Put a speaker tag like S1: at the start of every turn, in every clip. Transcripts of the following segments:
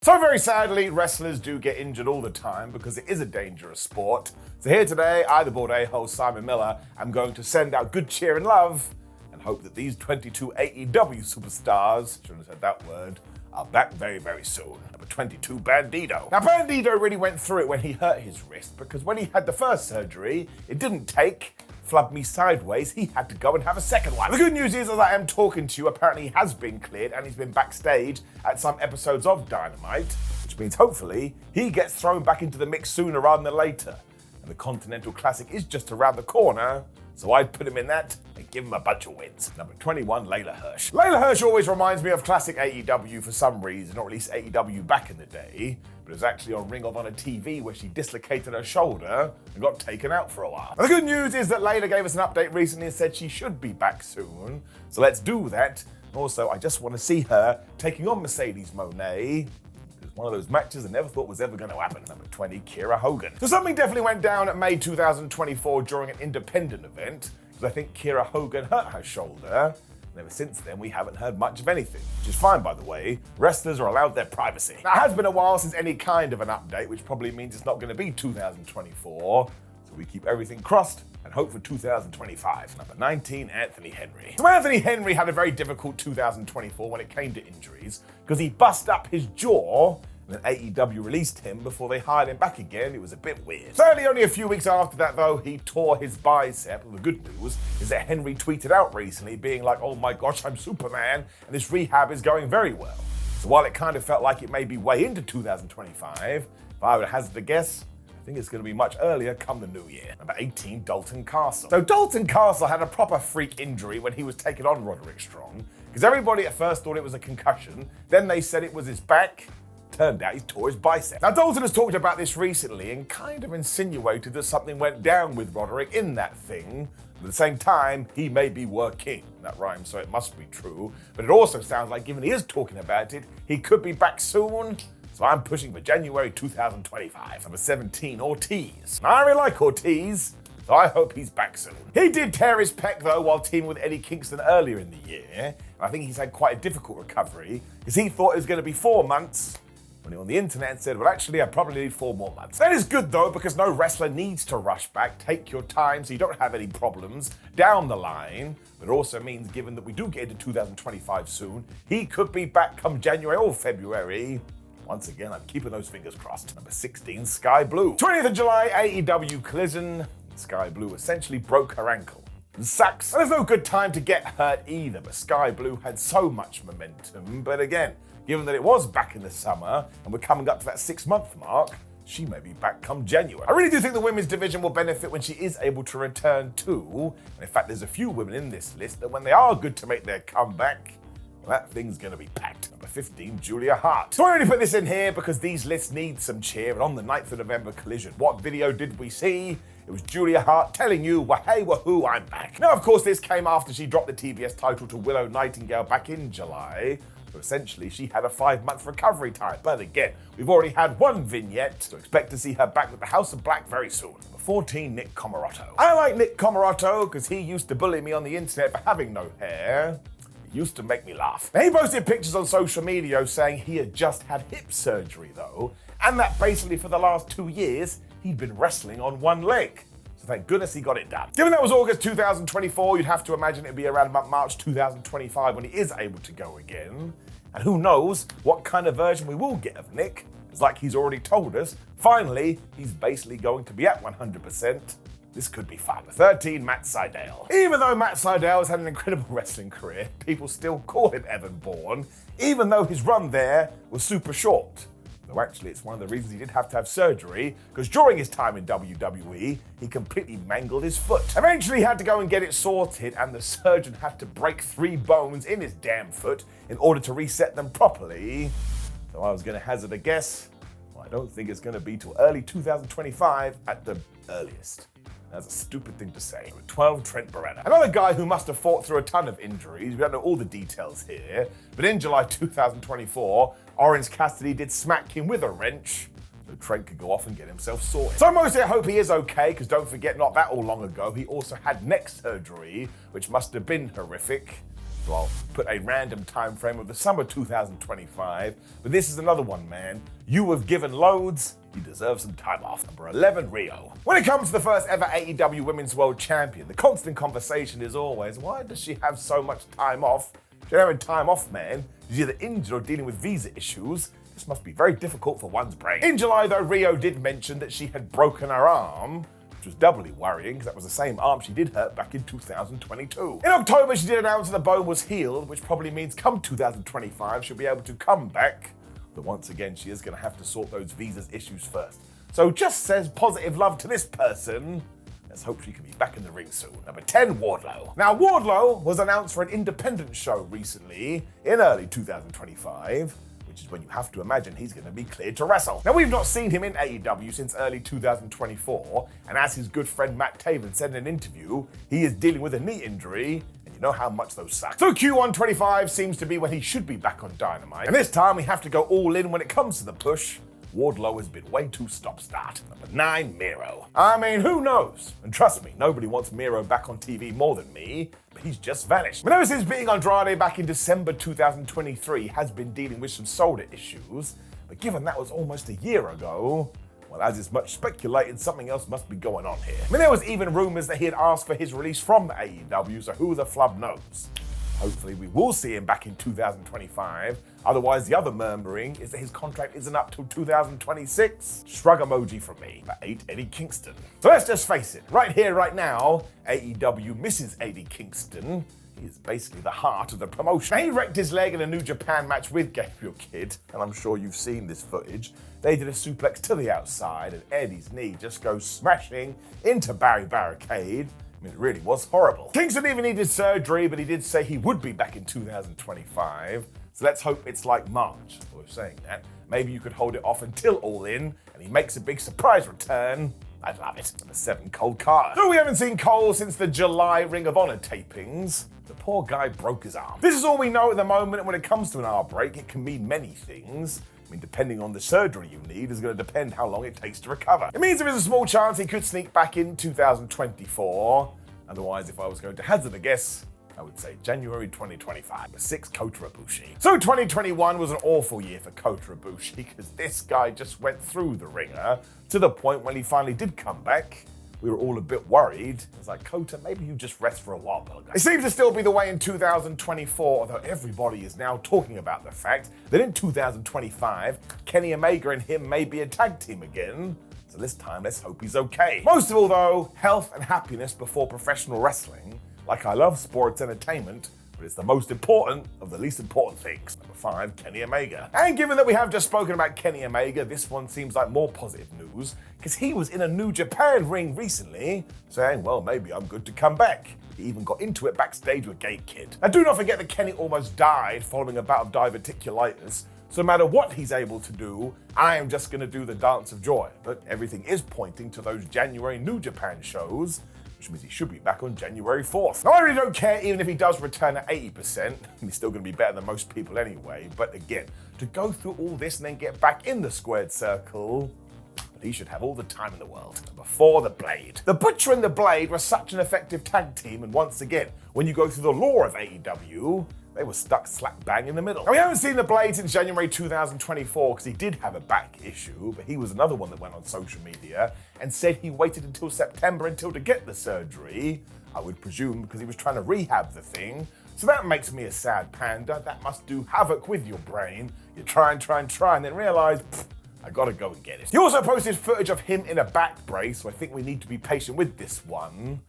S1: So very sadly, wrestlers do get injured all the time because it is a dangerous sport. So here today, I, the bored a-hole Simon Miller, am going to send out good cheer and love and hope that these 22 AEW superstars, shouldn't have said that word, are back very, very soon. Number 22, Bandido. Now, Bandido really went through it when he hurt his wrist because when he had the first surgery, it didn't take, flubbed me sideways, he had to go and have a second one. The good news is, as I am talking to you, apparently he has been cleared and he's been backstage at some episodes of Dynamite, which means hopefully he gets thrown back into the mix sooner rather than later. And the Continental Classic is just around the corner, so I'd put him in that and give him a bunch of wins. Number 21, Laya Hirsch. Laya Hirsch always reminds me of classic AEW for some reason, or at least AEW back in the day, but it was actually on Ring of Honor TV where she dislocated her shoulder and got taken out for a while. The good news is that Laya gave us an update recently and said she should be back soon, so let's do that. Also, I just want to see her taking on Mercedes Moné. One of those matches I never thought was ever going to happen. Number 20, Kiera Hogan. So something definitely went down at May 2024 during an independent event, because I think Kiera Hogan hurt her shoulder. And ever since then, we haven't heard much of anything, which is fine, by the way. Wrestlers are allowed their privacy. Now, it has been a while since any kind of an update, which probably means it's not going to be 2024. So we keep everything crossed and hope for 2025. Number 19, Anthony Henry. So Anthony Henry had a very difficult 2024 when it came to injuries, because he bust up his jaw and then AEW released him before they hired him back again. It was a bit weird. Sadly, only a few weeks after that, though, he tore his bicep. The good news is that Henry tweeted out recently being like, oh my gosh, I'm Superman, and this rehab is going very well. So while it kind of felt like it may be way into 2025, if I would hazard a guess, I think it's going to be much earlier come the new year. Number 18, Dalton Castle. So Dalton Castle had a proper freak injury when he was taking on Roderick Strong, because everybody at first thought it was a concussion, then they said it was his back. Turned out he tore his bicep. Now Dalton has talked about this recently and kind of insinuated that something went down with Roderick in that thing. But at the same time, he may be working. That rhymes, so it must be true. But it also sounds like, given he is talking about it, he could be back soon. So I'm pushing for January 2025. Number 17, Ortiz. Now, I really like Ortiz, so I hope he's back soon. He did tear his pec, though, while teaming with Eddie Kingston earlier in the year. And I think he's had quite a difficult recovery, because he thought it was going to be 4 months, when he on the internet said, well, actually, I probably need 4 more months. That is good, though, because no wrestler needs to rush back. Take your time so you don't have any problems down the line. But it also means, given that we do get into 2025 soon, he could be back come January or February. Once again, I'm keeping those fingers crossed. Number 16, Sky Blue. 20th of July, AEW collision. Sky Blue essentially broke her ankle. It sucks. And there's no good time to get hurt either, but Sky Blue had so much momentum. But again, given that it was back in the summer and we're coming up to that 6-month mark, she may be back come January. I really do think the women's division will benefit when she is able to return too. And in fact, there's a few women in this list that when they are good to make their comeback, well, that thing's going to be packed. Number 15, Julia Hart. So I only put this in here because these lists need some cheer, and on the 9th of November collision, what video did we see? It was Julia Hart telling you, wahey wahoo, I'm back. Now, of course, this came after she dropped the TBS title to Willow Nightingale back in July. So essentially, she had a 5-month recovery time. But again, we've already had one vignette, so expect to see her back with the House of Black very soon. Number 14, Nick Comoroto. I like Nick Comoroto because he used to bully me on the internet for having no hair. Used to make me laugh. Now, he posted pictures on social media saying he had just had hip surgery though, and that basically for the last 2 years, he'd been wrestling on one leg. So thank goodness he got it done. Given that was August 2024, you'd have to imagine it'd be around about March 2025 when he is able to go again. And who knows what kind of version we will get of Nick. It's like he's already told us, finally, he's basically going to be at 100%. This could be fun. 13, Matt Sidell. Even though Matt Sidell has had an incredible wrestling career, people still call him Evan Bourne, even though his run there was super short. Though actually, it's one of the reasons he did have to have surgery, because during his time in WWE, he completely mangled his foot. Eventually, he had to go and get it sorted, and the surgeon had to break 3 bones in his damn foot in order to reset them properly. So I was going to hazard a guess. Well, I don't think it's going to be till early 2025 at the earliest. That's a stupid thing to say. Number 12, Trent Baretta. Another guy who must have fought through a ton of injuries. We don't know all the details here. But in July 2024, Orange Cassidy did smack him with a wrench, so Trent could go off and get himself sorted. So mostly I hope he is okay, because don't forget, not that all long ago, he also had neck surgery, which must have been horrific. So I'll put a random time frame of the summer 2025. But this is another one, man. You have given loads. You deserve some time off. Number 11, Rio. When it comes to the first ever AEW Women's World Champion, the constant conversation is always, why does she have so much time off? She's having time off, man. She's either injured or dealing with visa issues. This must be very difficult for one's brain. In July, though, Rio did mention that she had broken her arm, which was doubly worrying because that was the same arm she did hurt back in 2022. In October, she did announce that the bone was healed, which probably means come 2025, she'll be able to come back. But once again, she is going to have to sort those visa issues first. So just says positive love to this person. Let's hope she can be back in the ring soon. Number 10, Wardlow. Now, Wardlow was announced for an independent show recently in early 2025, which is when you have to imagine he's going to be cleared to wrestle. Now, we've not seen him in AEW since early 2024, and as his good friend Matt Taven said in an interview, he is dealing with a knee injury, and you know how much those suck. So Q1 25 seems to be when he should be back on Dynamite, and this time we have to go all in when it comes to the push. Wardlow has been way too stop-start. Number 9, Miro. I mean, who knows? And trust me, nobody wants Miro back on TV more than me, but he's just vanished. But ever since being on Andrade back in December 2023, he has been dealing with some shoulder issues, but given that was almost a year ago, well, as is much speculated, something else must be going on here. I mean, there was even rumors that he had asked for his release from the AEW, so who the flub knows? Hopefully we will see him back in 2025. Otherwise, the other murmuring is that his contract isn't up till 2026. Shrug emoji from me. Number 8, Eddie Kingston. So let's just face it, right here, right now, AEW misses Eddie Kingston. He is basically the heart of the promotion. He wrecked his leg in a New Japan match with Gabriel Kidd, and I'm sure you've seen this footage. They did a suplex to the outside, and Eddie's knee just goes smashing into Barry Barricade. I mean, it really was horrible. Kingston even needed surgery, but he did say he would be back in 2025. So let's hope it's like March. We're saying that. Maybe you could hold it off until All In, and he makes a big surprise return. I'd love it. Number 7, Cole Carter. So we haven't seen Cole since the July Ring of Honor tapings. The poor guy broke his arm. This is all we know at the moment, and when it comes to an arm break, it can mean many things. I mean, depending on the surgery you need is going to depend how long it takes to recover. It means there is a small chance he could sneak back in 2024. Otherwise, if I was going to hazard a guess, I would say January 2025. Number 6, Kota Ibushi. So 2021 was an awful year for Kota Ibushi because this guy just went through the ringer to the point when he finally did come back. We were all a bit worried. It was like, Kota, maybe you just rest for a while, Bulga. It seems to still be the way in 2024, although everybody is now talking about the fact that in 2025, Kenny Omega and him may be a tag team again. So this time, let's hope he's okay. Most of all, though, health and happiness before professional wrestling. Like, I love sports entertainment, but it's the most important of the least important things. Number 5, Kenny Omega. And given that we have just spoken about Kenny Omega, this one seems like more positive news, because he was in a New Japan ring recently, saying, well, maybe I'm good to come back. He even got into it backstage with Gate Kid. Now, do not forget that Kenny almost died following a bout of diverticulitis, so no matter what he's able to do, I am just going to do the dance of joy. But everything is pointing to those January New Japan shows, which means he should be back on January 4th. Now, I really don't care even if he does return at 80%. He's still going to be better than most people anyway. But again, to go through all this and then get back in the squared circle, he should have all the time in the world. Number 4, The Blade. The Butcher and The Blade were such an effective tag team, and once again, when you go through the lore of AEW, they were stuck slap bang in the middle. Now, we haven't seen The Blade since January 2024 because he did have a back issue, but he was another one that went on social media and said he waited until September to get the surgery. I would presume because he was trying to rehab the thing. So that makes me a sad panda. That must do havoc with your brain. You try, and then realize, I gotta go and get it. He also posted footage of him in a back brace, so I think we need to be patient with this one.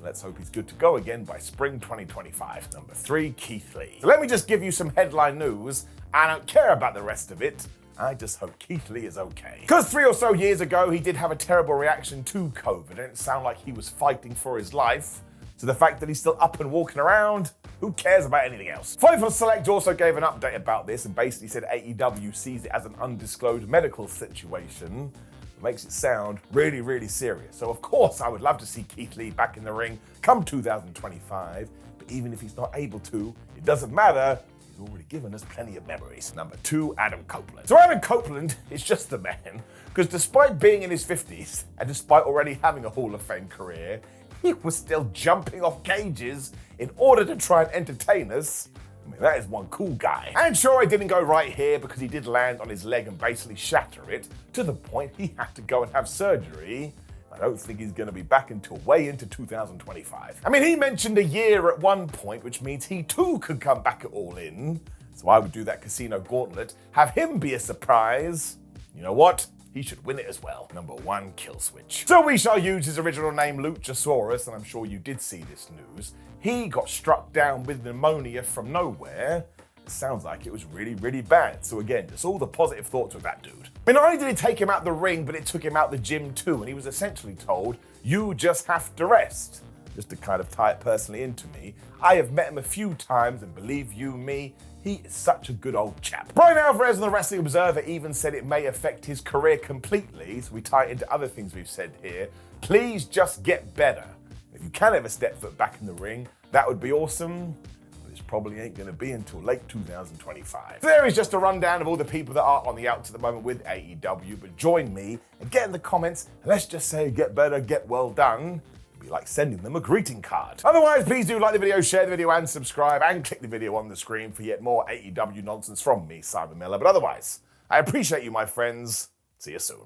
S1: Let's hope he's good to go again by spring 2025. Number 3, Keith Lee. So let me just give you some headline news. I don't care about the rest of it. I just hope Keith Lee is okay. Because 3 or so years ago, he did have a terrible reaction to COVID, and it sounded like he was fighting for his life. So the fact that he's still up and walking around, who cares about anything else? Fightful Select also gave an update about this and basically said AEW sees it as an undisclosed medical situation. It makes it sound really, really serious. So of course I would love to see Keith Lee back in the ring come 2025, but even if he's not able to, it doesn't matter. He's already given us plenty of memories. Number 2, Adam Copeland. So Adam Copeland is just the man, because despite being in his 50s, and despite already having a Hall of Fame career, he was still jumping off cages in order to try and entertain us. I mean, that is one cool guy. And sure, it didn't go right here because he did land on his leg and basically shatter it to the point he had to go and have surgery. I don't think he's going to be back until way into 2025. I mean, he mentioned a year at one point, which means he too could come back at All In. So I would do that casino gauntlet, have him be a surprise. You know what? He should win it as well. Number 1, Killswitch. So we shall use his original name, Luk Jurus, and I'm sure you did see this news. He got struck down with pneumonia from nowhere. It sounds like it was really, really bad. So again, just all the positive thoughts with that dude. I mean, not only did it take him out the ring, but it took him out the gym too, and he was essentially told, you just have to rest. Just to kind of tie it personally into me, I have met him a few times, and believe you me, he is such a good old chap. Brian Alvarez on the Wrestling Observer even said it may affect his career completely, so we tie it into other things we've said here. Please just get better. If you can ever step foot back in the ring, that would be awesome. Probably ain't going to be until late 2025. So there is just a rundown of all the people that are on the outs at the moment with AEW, but join me and get in the comments, and let's just say get better, get well done. It'd be like sending them a greeting card. Otherwise, please do like the video, share the video and subscribe, and click the video on the screen for yet more AEW nonsense from me, Simon Miller. But otherwise, I appreciate you, my friends. See you soon.